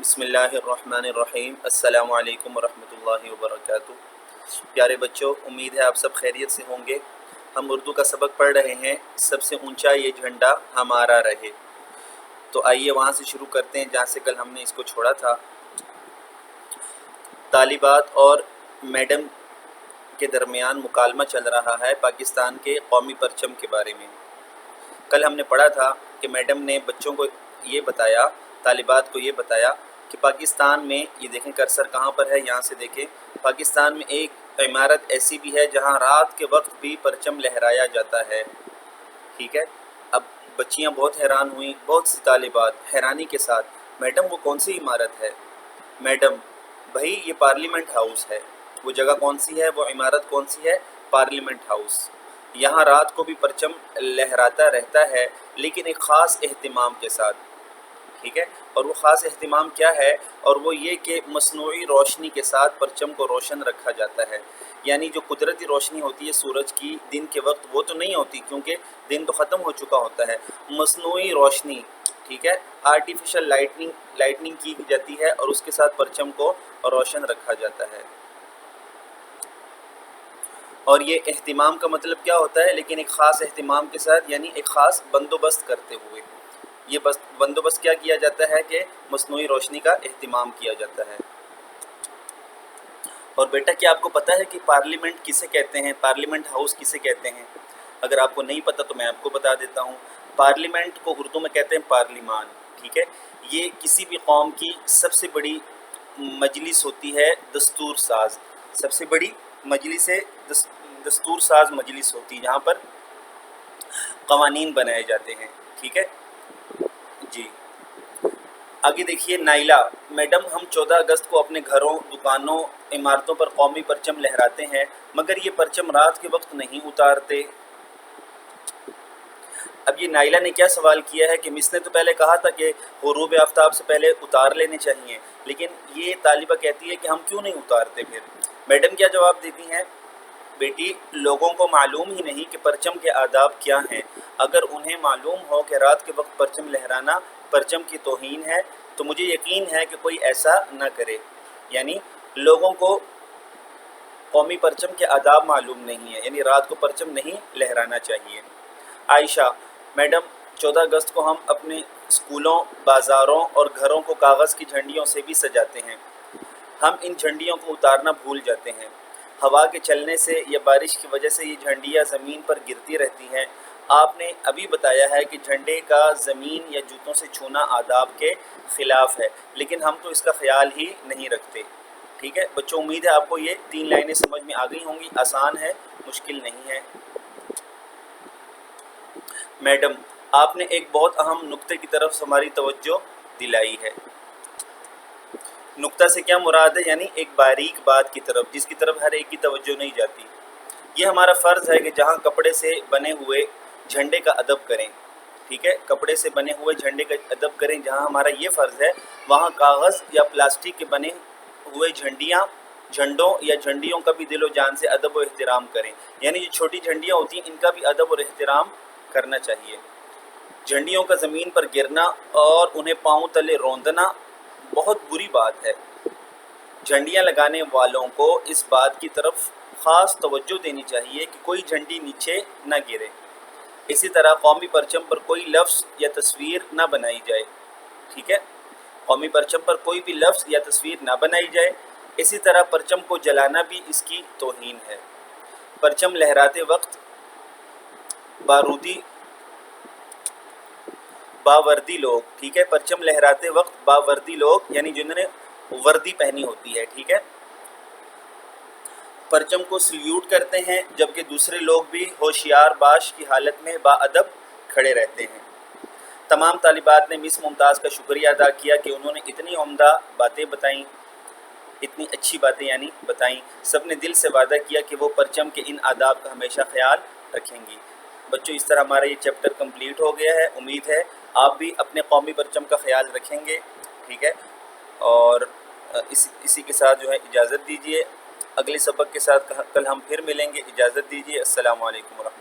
بسم اللہ الرحمن الرحیم۔ السلام علیکم ورحمۃ اللہ وبرکاتہ۔ پیارے بچوں، امید ہے آپ سب خیریت سے ہوں گے۔ ہم اردو کا سبق پڑھ رہے ہیں، سب سے اونچا یہ جھنڈا ہمارا رہے۔ تو آئیے وہاں سے شروع کرتے ہیں جہاں سے کل ہم نے اس کو چھوڑا تھا۔ طالبات اور میڈم کے درمیان مکالمہ چل رہا ہے پاکستان کے قومی پرچم کے بارے میں۔ کل ہم نے پڑھا تھا کہ میڈم نے بچوں کو یہ بتایا، طالبات کو یہ بتایا کہ پاکستان میں، یہ دیکھیں کرسر کہاں پر ہے، یہاں سے دیکھیں، پاکستان میں ایک عمارت ایسی بھی ہے جہاں رات کے وقت بھی پرچم لہرایا جاتا ہے۔ ٹھیک ہے، اب بچیاں بہت حیران ہوئیں، بہت سی طالبات حیرانی کے ساتھ، میڈم وہ کون سی عمارت ہے؟ میڈم بھائی یہ پارلیمنٹ ہاؤس ہے۔ وہ جگہ کون سی ہے، وہ عمارت کون سی ہے؟ Parliament house. یہاں رات کو بھی پرچم لہراتا رہتا ہے، لیکن ایک خاص اہتمام کے ساتھ۔ ٹھیک ہے، اور وہ خاص اہتمام کیا ہے؟ اور وہ یہ کہ مصنوعی روشنی کے ساتھ پرچم کو روشن رکھا جاتا ہے۔ یعنی جو قدرتی روشنی ہوتی ہے سورج کی دن کے وقت، وہ تو نہیں ہوتی کیونکہ دن تو ختم ہو چکا ہوتا ہے۔ مصنوعی روشنی، ٹھیک ہے، آرٹیفیشل لائٹنگ کی جاتی ہے اور اس کے ساتھ پرچم کو روشن رکھا جاتا ہے۔ اور یہ اہتمام کا مطلب کیا ہوتا ہے؟ لیکن ایک خاص اہتمام کے ساتھ، یعنی ایک خاص بندوبست کرتے ہوئے۔ یہ بندوبست کیا کیا جاتا ہے کہ مصنوعی روشنی کا اہتمام کیا جاتا ہے۔ اور بیٹا کیا آپ کو پتہ ہے کہ پارلیمنٹ کسے کہتے ہیں؟ پارلیمنٹ ہاؤس کسے کہتے ہیں؟ اگر آپ کو نہیں پتہ تو میں آپ کو بتا دیتا ہوں۔ پارلیمنٹ کو اردو میں کہتے ہیں پارلیمان۔ ٹھیک ہے، یہ کسی بھی قوم کی سب سے بڑی مجلس ہوتی ہے، دستور ساز۔ سب سے بڑی مجلس ہے، دستور ساز مجلس ہوتی ہے، جہاں پر قوانین بنائے جاتے ہیں۔ ٹھیک ہے جی، آگے دیکھیے نائلہ، میڈم ہم 14 اگست کو اپنے گھروں، دکانوں، عمارتوں پر قومی پرچم لہراتے ہیں، مگر یہ پرچم رات کے وقت نہیں اتارتے۔ اب یہ نائلہ نے کیا سوال کیا ہے کہ مس نے تو پہلے کہا تھا کہ غروب آفتاب سے پہلے اتار لینے چاہیے، لیکن یہ طالبہ کہتی ہے کہ ہم کیوں نہیں اتارتے پھر؟ میڈم کیا جواب دیتی ہیں؟ بیٹی لوگوں کو معلوم ہی نہیں کہ پرچم کے آداب کیا ہیں۔ اگر انہیں معلوم ہو کہ رات کے وقت پرچم لہرانا پرچم کی توہین ہے تو مجھے یقین ہے کہ کوئی ایسا نہ کرے۔ یعنی لوگوں کو قومی پرچم کے آداب معلوم نہیں ہے، یعنی رات کو پرچم نہیں لہرانا چاہیے۔ عائشہ، میڈم 14 اگست کو ہم اپنے اسکولوں، بازاروں اور گھروں کو کاغذ کی جھنڈیوں سے بھی سجاتے ہیں۔ ہم ان جھنڈیوں کو اتارنا بھول جاتے ہیں۔ ہوا کے چلنے سے یا بارش کی وجہ سے یہ جھنڈیاں زمین پر گرتی رہتی ہیں۔ آپ نے ابھی بتایا ہے کہ جھنڈے کا زمین یا جوتوں سے چھونا آداب کے خلاف ہے، لیکن ہم تو اس کا خیال ہی نہیں رکھتے۔ ٹھیک ہے بچوں، امید ہے آپ کو یہ 3 لائنیں سمجھ میں آ گئی ہوں گی، آسان ہے، مشکل نہیں ہے۔ میڈم آپ نے ایک بہت اہم نقطے کی طرف ہماری توجہ دلائی ہے۔ نقطہ سے کیا مراد ہے؟ یعنی ایک باریک بات کی طرف، جس کی طرف ہر ایک کی توجہ نہیں جاتی۔ یہ ہمارا فرض ہے کہ جہاں کپڑے سے بنے ہوئے جھنڈے کا ادب کریں۔ ٹھیک ہے، کپڑے سے بنے ہوئے جھنڈے کا ادب کریں، جہاں ہمارا یہ فرض ہے وہاں کاغذ یا پلاسٹک کے بنے ہوئے جھنڈوں یا جھنڈیوں کا بھی دل و جان سے ادب و احترام کریں۔ یعنی جو چھوٹی جھنڈیاں ہوتی ہیں ان کا بھی ادب اور احترام کرنا چاہیے۔ جھنڈیوں کا زمین پر گرنا اور انہیں پاؤں تلے روندنا بہت بری بات ہے۔ جھنڈیاں لگانے والوں کو اس بات کی طرف خاص توجہ دینی چاہیے کہ کوئی جھنڈی نیچے نہ گرے۔ اسی طرح قومی پرچم پر کوئی لفظ یا تصویر نہ بنائی جائے۔ ٹھیک ہے، قومی پرچم پر کوئی بھی لفظ یا تصویر نہ بنائی جائے۔ اسی طرح پرچم کو جلانا بھی اس کی توہین ہے۔ پرچم لہراتے وقت باوردی لوگ، ٹھیک ہے، پرچم لہراتے وقت باوردی لوگ یعنی جنہوں نے وردی پہنی ہوتی ہے، ٹھیک ہے، پرچم کو سلیوٹ کرتے ہیں، جبکہ دوسرے لوگ بھی ہوشیار باش کی حالت میں باادب کھڑے رہتے ہیں۔ تمام طالبات نے مس ممتاز کا شکریہ ادا کیا کہ انہوں نے اتنی عمدہ باتیں بتائیں، اتنی اچھی باتیں یعنی بتائیں۔ سب نے دل سے وعدہ کیا کہ وہ پرچم کے ان آداب کا ہمیشہ خیال رکھیں گی۔ بچوں اس طرح ہمارا یہ چیپٹر کمپلیٹ ہو گیا ہے۔ امید ہے آپ بھی اپنے قومی پرچم کا خیال رکھیں گے، ٹھیک ہے، اور اسی کے ساتھ جو ہے اجازت دیجیے۔ اگلے سبق کے ساتھ کل ہم پھر ملیں گے۔ اجازت دیجیے، السلام علیکم ورحمۃ اللہ۔